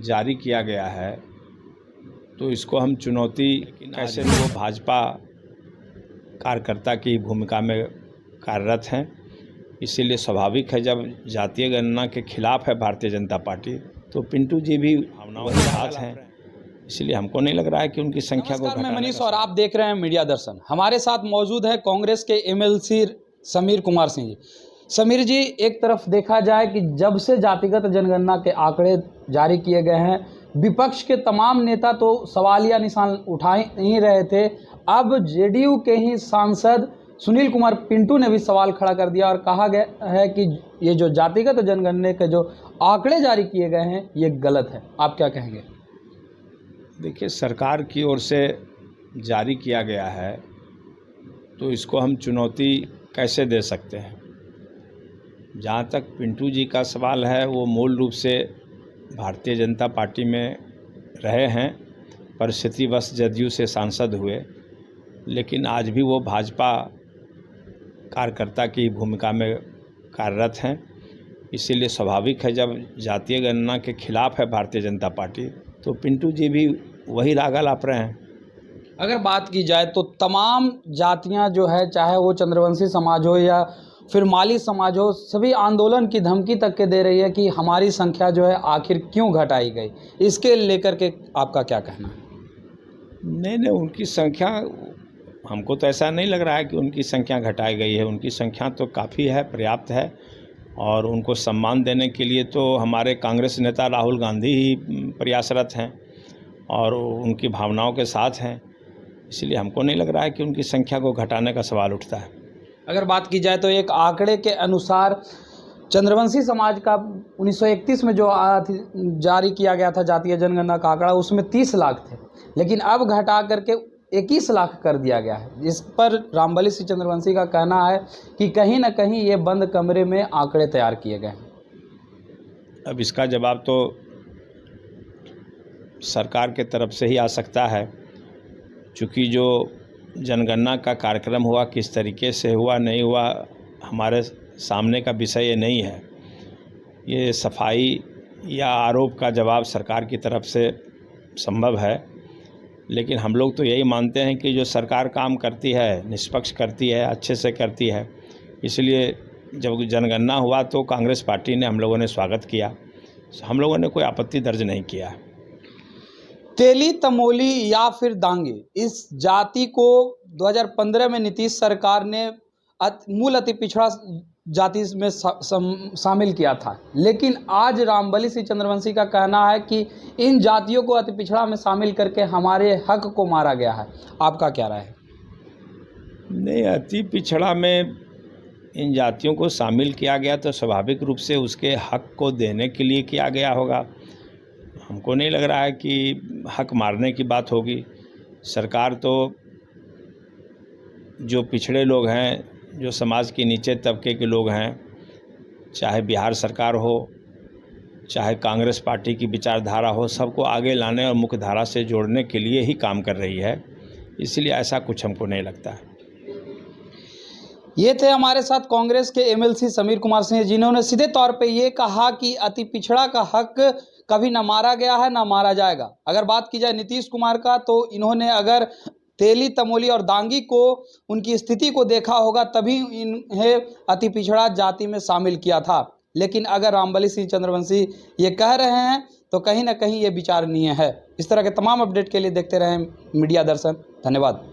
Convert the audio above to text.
जारी किया गया है तो इसको हम चुनौती कैसे वो भाजपा कार्यकर्ता की भूमिका में कार्यरत हैं, इसीलिए स्वाभाविक है जब जातीय गणना के खिलाफ है भारतीय जनता पार्टी तो पिंटू जी भी भावनाओं के साथ हैं, इसलिए हमको नहीं लग रहा है कि उनकी संख्या को नमस्कार, मैं मनीष और आप देख रहे हैं मीडिया दर्शन। हमारे साथ मौजूद है कांग्रेस के एमएलसी समीर कुमार सिंह जी। समीर जी, एक तरफ देखा जाए कि जब से जातिगत जनगणना के आंकड़े जारी किए गए हैं, विपक्ष के तमाम नेता तो सवालिया निशान उठा ही रहे थे। अब जेडीयू के ही सांसद सुनील कुमार पिंटू ने भी सवाल खड़ा कर दिया और कहा गया है कि ये जो जातिगत जनगणना के जो आंकड़े जारी किए गए हैं ये गलत है। आप क्या कहेंगे? देखिए, सरकार की ओर से जारी किया गया है तो इसको हम चुनौती कैसे दे सकते हैं। जहाँ तक पिंटू जी का सवाल है, वो मूल रूप से भारतीय जनता पार्टी में रहे हैं, परिस्थितिवश जदयू से सांसद हुए, लेकिन आज भी वो भाजपा कार्यकर्ता की भूमिका में कार्यरत हैं, इसीलिए स्वाभाविक है जब जातीय गणना के खिलाफ है भारतीय जनता पार्टी तो पिंटू जी भी वही राग अलाप रहे हैं। अगर बात की जाए तो तमाम जातियां जो है, चाहे वो चंद्रवंशी समाज हो या फिर माली समाज हो, सभी आंदोलन की धमकी तक के दे रही है कि हमारी संख्या जो है आखिर क्यों घटाई गई। इसके लेकर के आपका क्या कहना है? नहीं, उनकी संख्या, हमको तो ऐसा नहीं लग रहा है कि उनकी संख्या घटाई गई है। उनकी संख्या तो काफ़ी है, पर्याप्त है, और उनको सम्मान देने के लिए तो हमारे कांग्रेस नेता राहुल गांधी ही प्रयासरत हैं और उनकी भावनाओं के साथ हैं, इसलिए हमको नहीं लग रहा है कि उनकी संख्या को घटाने का सवाल उठता है। अगर बात की जाए तो एक आंकड़े के अनुसार चंद्रवंशी समाज का 1931 में जो जारी किया गया था जातीय जनगणना का आंकड़ा, उसमें 30 लाख थे, लेकिन अब घटा करके 21 लाख कर दिया गया है। इस पर रामबली सिंह चंद्रवंशी का कहना है कि कहीं ना कहीं ये बंद कमरे में आंकड़े तैयार किए गए हैं। अब इसका जवाब तो सरकार के तरफ से ही आ सकता है, चूँकि जो जनगणना का कार्यक्रम हुआ, किस तरीके से हुआ नहीं हुआ, हमारे सामने का विषय ये नहीं है। ये सफाई या आरोप का जवाब सरकार की तरफ से संभव है, लेकिन हम लोग तो यही मानते हैं कि जो सरकार काम करती है, निष्पक्ष करती है, अच्छे से करती है, इसलिए जब जनगणना हुआ तो कांग्रेस पार्टी ने, हम लोगों ने स्वागत किया, हम लोगों ने कोई आपत्ति दर्ज नहीं किया। तेली, तमोली या फिर दांगे, इस जाति को 2015 में नीतीश सरकार ने मूल अति पिछड़ा जाति में शामिल किया था, लेकिन आज रामबली सिंह चंद्रवंशी का कहना है कि इन जातियों को अति पिछड़ा में शामिल करके हमारे हक को मारा गया है। आपका क्या राय है? नहीं, अति पिछड़ा में इन जातियों को शामिल किया गया तो स्वाभाविक रूप से उसके हक को देने के लिए किया गया होगा। हमको नहीं लग रहा है कि हक मारने की बात होगी। सरकार तो जो पिछड़े लोग हैं, जो समाज के नीचे तबके के लोग हैं, चाहे बिहार सरकार हो, चाहे कांग्रेस पार्टी की विचारधारा हो, सबको आगे लाने और मुख्य धारा से जोड़ने के लिए ही काम कर रही है, इसलिए ऐसा कुछ हमको नहीं लगता है। ये थे हमारे साथ कांग्रेस के एमएलसी समीर कुमार सिंह, जिन्होंने सीधे तौर पे ये कहा कि अति पिछड़ा का हक कभी ना मारा गया है ना मारा जाएगा। अगर बात की जाए नीतीश कुमार का, तो इन्होंने अगर तेली, तमोली और दांगी को, उनकी स्थिति को देखा होगा तभी इन्हें अति पिछड़ा जाति में शामिल किया था, लेकिन अगर रामबली सिंह चंद्रवंशी ये कह रहे हैं तो कहीं ना कहीं ये विचारणीय है। इस तरह के तमाम अपडेट के लिए देखते रहें मीडिया दर्शन। धन्यवाद।